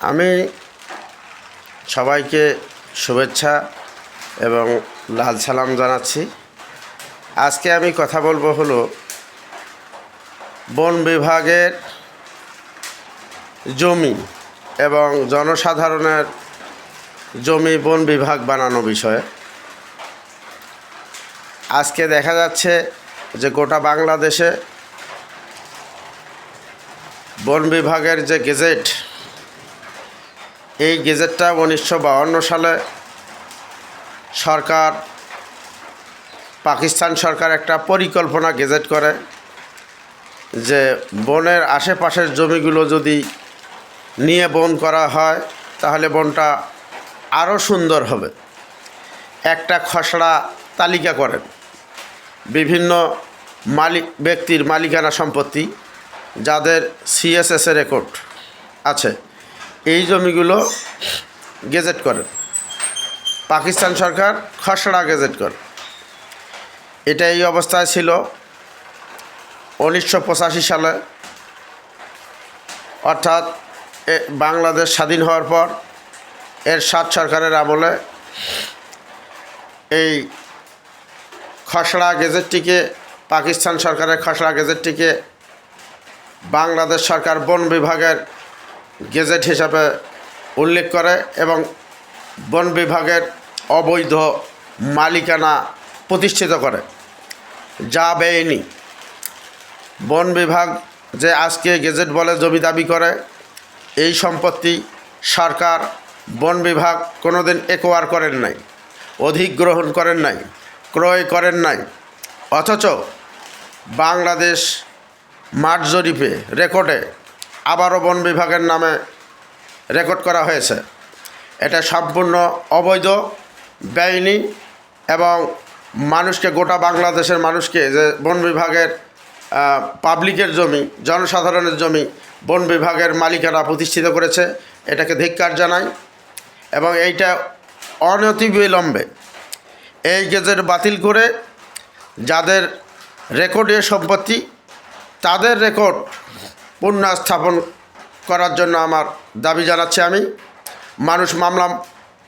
আমি সবাইকে শুভেচ্ছা এবং লাল সালাম জানাচ্ছি। আজকে আমি কথা বলবো হলো বন বিভাগের জমি এবং জনসাধারণের জমি বন বিভাগ বানানো বিষয়ে। আজকে দেখা যাচ্ছে যে গোটা বাংলাদেশে বন বিভাগের যে গেজেট, এই গেজেটটা 1952 সালে পাকিস্তান সরকার একটা পরিকল্পনা গেজেট করে যে বনের আশেপাশের জমিগুলো যদি নিয়ে বন করা হয় তাহলে বনটা আরও সুন্দর হবে। একটা খসড়া তালিকা করেন বিভিন্ন ব্যক্তির মালিকানা সম্পত্তি যাদের সিএসএসের রেকর্ড আছে, এই জমিগুলো গেজেট করেন। পাকিস্তান সরকার খসড়া গেজেট করে। এটা এই অবস্থায় ছিল 1985 সালে, অর্থাৎ বাংলাদেশ স্বাধীন হওয়ার পর এরশাদ সরকারের আমলে এই খসড়া গেজেটটিকে, পাকিস্তান সরকারের খসড়া গেজেটটিকে বাংলাদেশ সরকার বন বিভাগের গেজেট হিসাবে উল্লেখ করে এবং বন বিভাগের অবৈধ মালিকানা প্রতিষ্ঠিত করে, যা বেআইনি। বন বিভাগ যে আজকে গেজেট বলে জমি দাবি করে, এই সম্পত্তি সরকার বন বিভাগ কোনোদিন একোয়ার করেন নাই, অধিগ্রহণ করেন নাই, ক্রয় করেন নাই। অথচ বাংলাদেশ মাঠ জরিপে রেকর্ডে আবারও বন বিভাগের নামে রেকর্ড করা হয়েছে। এটা সম্পূর্ণ অবৈধ, বেআইনি এবং মানুষকে, গোটা বাংলাদেশের মানুষকে যে বন বিভাগের পাবলিকের জমি, জনসাধারণের জমি বন বিভাগের মালিকানা প্রতিষ্ঠিত করেছে, এটাকে ধিক্কার জানাই এবং এইটা অনতিবিলম্বে এই গেজেট বাতিল করে যাদের রেকর্ডে সম্পত্তি, তাদের রেকর্ড পুনঃস্থাপন করার জন্য আমার দাবি জানাচ্ছি আমি। মানুষ মামলা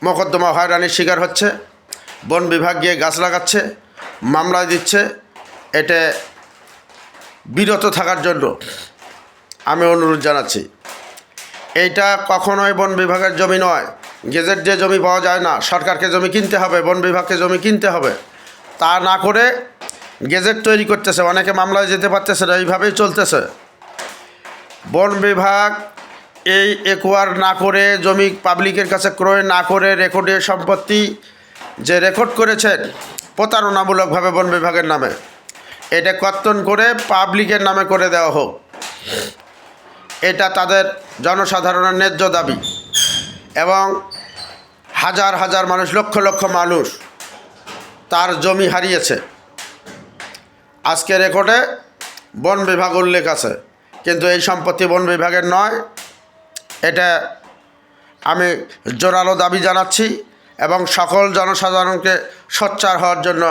মোকদ্দমা হয়রানির শিকার হচ্ছে, বন বিভাগ গিয়ে গাছ লাগাচ্ছে, মামলা দিচ্ছে। এটা বিরত থাকার জন্য আমি অনুরোধ জানাচ্ছি। এইটা কখনোই বন বিভাগের জমি নয়। গেজেট দিয়ে জমি পাওয়া যায় না, সরকারকে জমি কিনতে হবে, বন বিভাগকে জমি কিনতে হবে। তা না করে গেজেট তৈরি করতেছে, অনেকে মামলায় যেতে পারতেছে না, এইভাবেই চলতেছে। বন বিভাগ এই একোয়ার না করে, জমি পাবলিকের কাছে ক্রয় না করে, রেকর্ডের সম্পত্তি যে রেকর্ড করেছেন প্রতারণামূলকভাবে বন বিভাগের নামে, এটা কর্তন করে পাবলিকের নামে করে দেওয়া হোক। এটা তাদের জনসাধারণের ন্যায্য দাবি এবং হাজার হাজার মানুষ, লক্ষ লক্ষ মানুষ তার জমি হারিয়েছে। আজকে রেকর্ডে বন বিভাগ উল্লেখ আছে, কিন্তু এই সম্পত্তি বন বিভাগের নয়। এটা আমি জোরালো দাবি জানাচ্ছি এবং সকল জনসাধারণকে সোচ্চার হওয়ার জন্য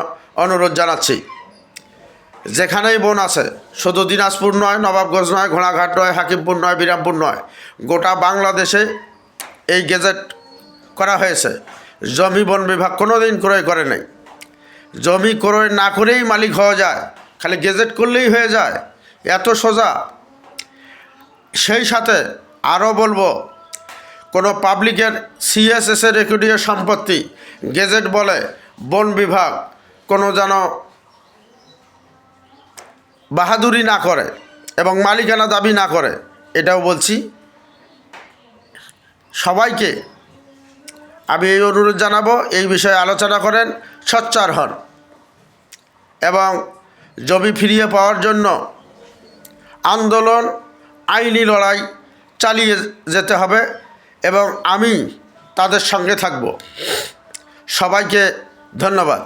অনুরোধ জানাচ্ছি। যেখানেই বন আছে, শুধু দিনাজপুর নয়, নবাবগঞ্জ নয়, ঘোড়াঘাট নয়, হাকিমপুর নয়, বিরামপুর নয়, গোটা বাংলাদেশে এই গেজেট করা হয়েছে। জমি বন বিভাগ কোনো দিন ক্রয় করে নাই। জমি ক্রয় না করেই মালিক হওয়া যায়, খালি গেজেট করলেই হয়ে যায়, এত সোজা। সেই সাথে আরও বলবো, কোনো পাবলিকের সিএসএসের রেকর্ডীয় সম্পত্তি গেজেট বলে বন বিভাগ কোনো যেন বাহাদুরি না করে এবং মালিকানা দাবি না করে, এটাও বলছি। সবাইকে আমি এই অনুরোধ জানাবো, এই বিষয়ে আলোচনা করেন, সোচ্চার হন এবং জমি ফিরিয়ে পাওয়ার জন্য আন্দোলন, আইনি লড়াই চালিয়ে যেতে হবে এবং আমি তাদের সঙ্গে থাকব। সবাইকে ধন্যবাদ।